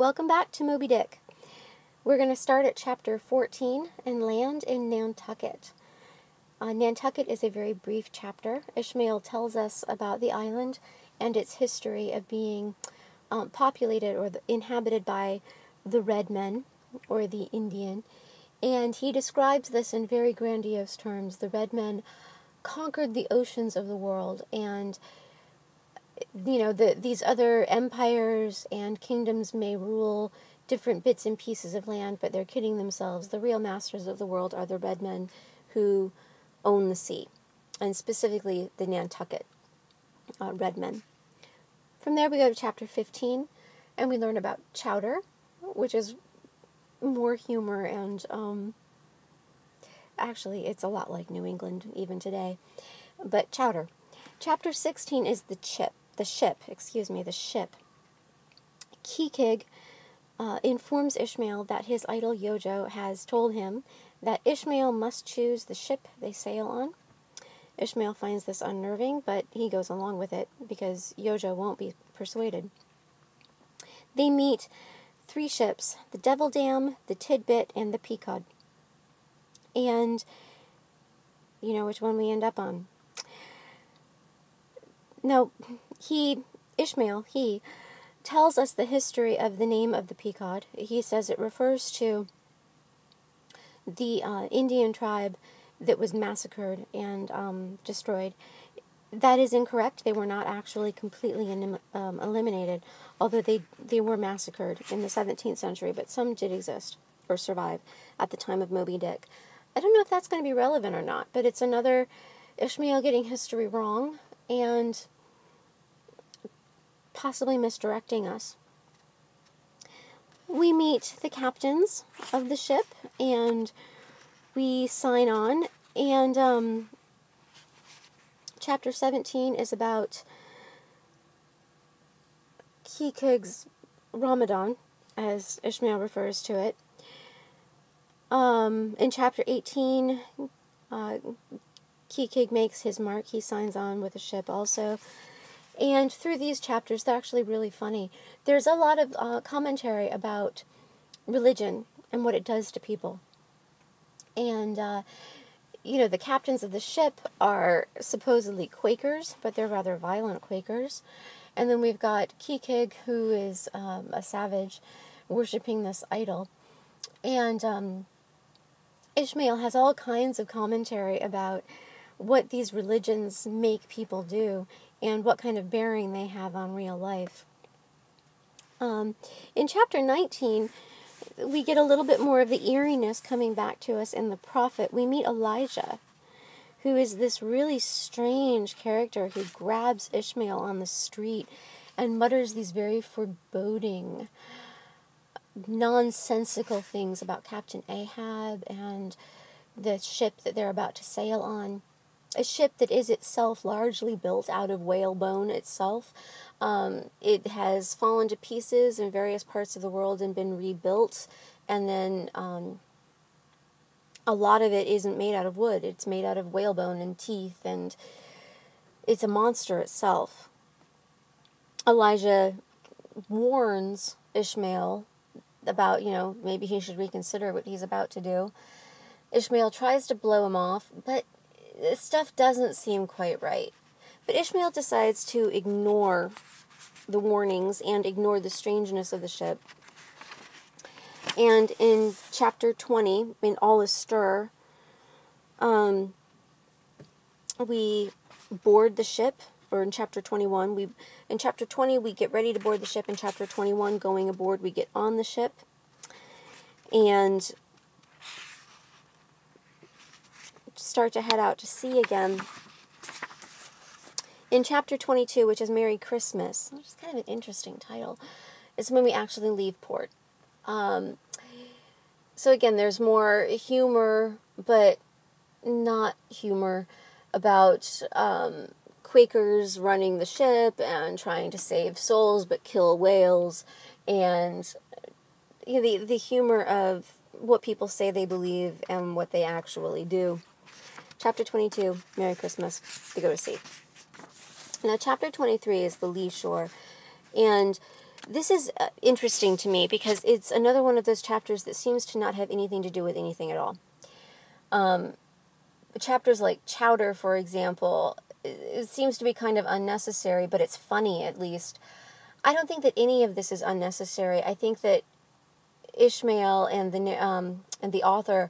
Welcome back to Moby Dick. We're going to start at chapter 14 and land in Nantucket. Nantucket is a very brief chapter. Ishmael tells us about the island and its history of being populated or inhabited by the red men or the Indian. And he describes this in very grandiose terms. The red men conquered the oceans of the world, and these other empires and kingdoms may rule different bits and pieces of land, but they're kidding themselves. The real masters of the world are the red men who own the sea, and specifically the Nantucket red men. From there we go to chapter 15, and we learn about chowder, which is more humor, and actually it's a lot like New England even today, but chowder. Chapter 16 is the ship. Pequod informs Ishmael that his idol Yojo has told him that Ishmael must choose the ship they sail on. Ishmael finds this unnerving, but he goes along with it because Yojo won't be persuaded. They meet 3 ships, the Devil Dam, the Tidbit, and the Pequod. And you know which one we end up on. Now, Ishmael tells us the history of the name of the Pequod. He says it refers to the Indian tribe that was massacred and destroyed. That is incorrect. They were not actually completely eliminated, although they were massacred in the 17th century, but some did exist or survive at the time of Moby Dick. I don't know if that's going to be relevant or not, but it's another Ishmael getting history wrong and possibly misdirecting us. We meet the captains of the ship, and we sign on, and chapter 17 is about Pequod's Ramadan, as Ishmael refers to it. In chapter 18, Pequod makes his mark. He signs on with the ship also. And through these chapters, they're actually really funny. There's a lot of commentary about religion and what it does to people. And, the captains of the ship are supposedly Quakers, but they're rather violent Quakers. And then we've got Pequod, who is a savage, worshiping this idol. And Ishmael has all kinds of commentary about what these religions make people do and what kind of bearing they have on real life. In chapter 19, we get a little bit more of the eeriness coming back to us in the prophet. We meet Elijah, who is this really strange character who grabs Ishmael on the street and mutters these very foreboding, nonsensical things about Captain Ahab and the ship that they're about to sail on. A ship that is itself largely built out of whalebone itself. It has fallen to pieces in various parts of the world and been rebuilt, and then a lot of it isn't made out of wood. It's made out of whalebone and teeth, and it's a monster itself. Elijah warns Ishmael about, maybe he should reconsider what he's about to do. Ishmael tries to blow him off, but stuff doesn't seem quite right. But Ishmael decides to ignore the warnings and ignore the strangeness of the ship. And in chapter 20, in all is stir, we board the ship, or in chapter 21, in chapter 20 we get ready to board the ship. In chapter 21, going aboard, we get on the ship, and start to head out to sea again. In chapter 22, which is Merry Christmas, which is kind of an interesting title, is when we actually leave port. So again, there's more humor, but not humor, about Quakers running the ship and trying to save souls but kill whales, and the humor of what people say they believe and what they actually do. Chapter 22, Merry Christmas, they go to sea. Now, chapter 23 is the lee shore, and this is interesting to me because it's another one of those chapters that seems to not have anything to do with anything at all. Chapters like Chowder, for example, it seems to be kind of unnecessary, but it's funny at least. I don't think that any of this is unnecessary. I think that Ishmael and the author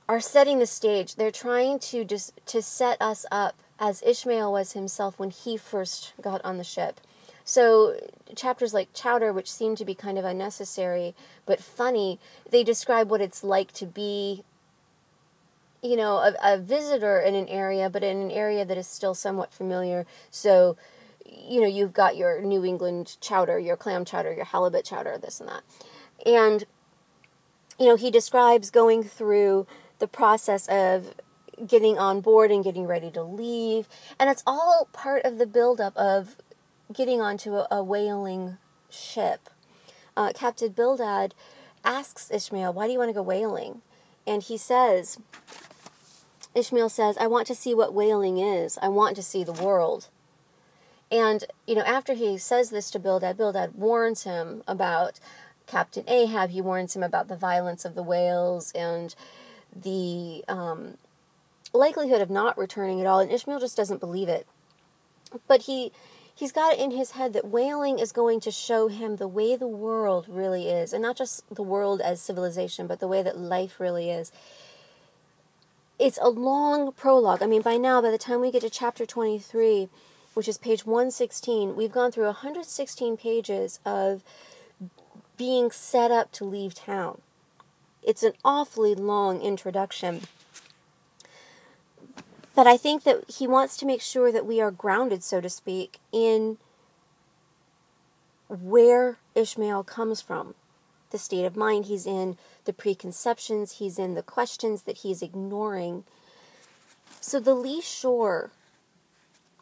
are setting the stage. They're trying to set us up as Ishmael was himself when he first got on the ship. So chapters like Chowder, which seem to be kind of unnecessary but funny, they describe what it's like to be, you know, a visitor in an area, but in an area that is still somewhat familiar. So, you know, you've got your New England chowder, your clam chowder, your halibut chowder, this and that. And, you know, he describes going through the process of getting on board and getting ready to leave. And it's all part of the buildup of getting onto a whaling ship. Captain Bildad asks Ishmael, why do you want to go whaling? And Ishmael says, I want to see what whaling is. I want to see the world. And, you know, after he says this to Bildad warns him about Captain Ahab. He warns him about the violence of the whales and the likelihood of not returning at all. And Ishmael just doesn't believe it. But he's got it in his head that whaling is going to show him the way the world really is. And not just the world as civilization, but the way that life really is. It's a long prologue. I mean, by the time we get to chapter 23, which is page 116, we've gone through 116 pages of being set up to leave town. It's an awfully long introduction. But I think that he wants to make sure that we are grounded, so to speak, in where Ishmael comes from, the state of mind he's in, the preconceptions he's in, the questions that he's ignoring. So the lee shore,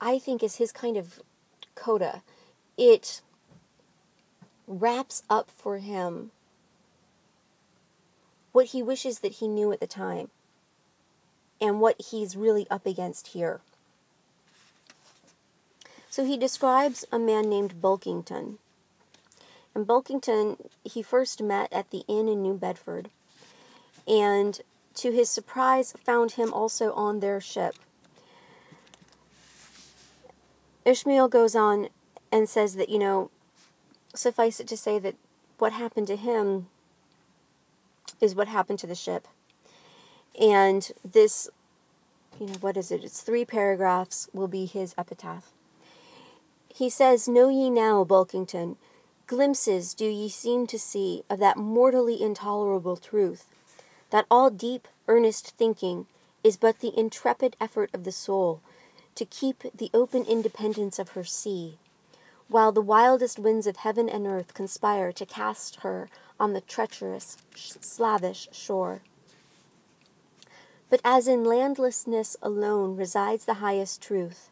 I think, is his kind of coda. It wraps up for him what he wishes that he knew at the time and what he's really up against here. So he describes a man named Bulkington. And Bulkington, he first met at the inn in New Bedford, and to his surprise found him also on their ship. Ishmael goes on and says that, you know, suffice it to say that what happened to him is what happened to the ship. And this, you know, what is it? It's 3 paragraphs, will be his epitaph. He says, know ye now, Bulkington, glimpses do ye seem to see of that mortally intolerable truth, that all deep, earnest thinking is but the intrepid effort of the soul to keep the open independence of her sea, while the wildest winds of heaven and earth conspire to cast her on the treacherous, slavish shore. But as in landlessness alone resides the highest truth,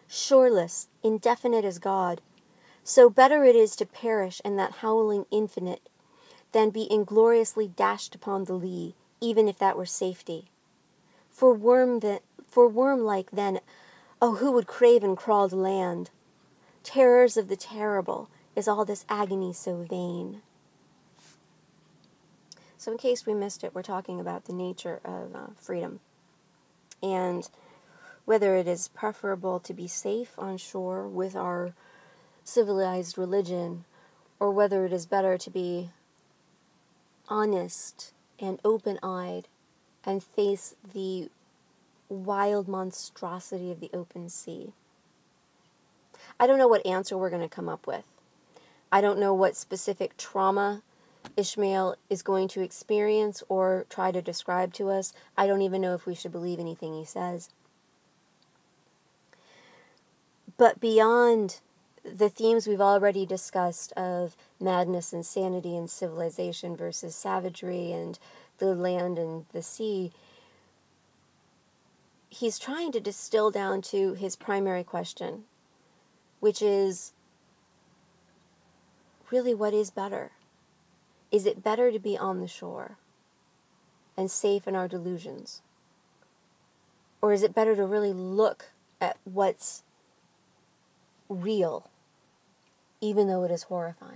shoreless, indefinite as God, so better it is to perish in that howling infinite than be ingloriously dashed upon the lee, even if that were safety. For worm-like then, oh, who would crave and crawl to land? Terrors of the terrible, is all this agony so vain? So in case we missed it, we're talking about the nature of freedom, and whether it is preferable to be safe on shore with our civilized religion, or whether it is better to be honest and open-eyed and face the wild monstrosity of the open sea. I don't know what answer we're going to come up with. I don't know what specific trauma Ishmael is going to experience or try to describe to us. I don't even know if we should believe anything he says. But beyond the themes we've already discussed of madness and sanity and civilization versus savagery and the land and the sea, he's trying to distill down to his primary question, which is really, what is better? Is it better to be on the shore and safe in our delusions? Or is it better to really look at what's real even though it is horrifying.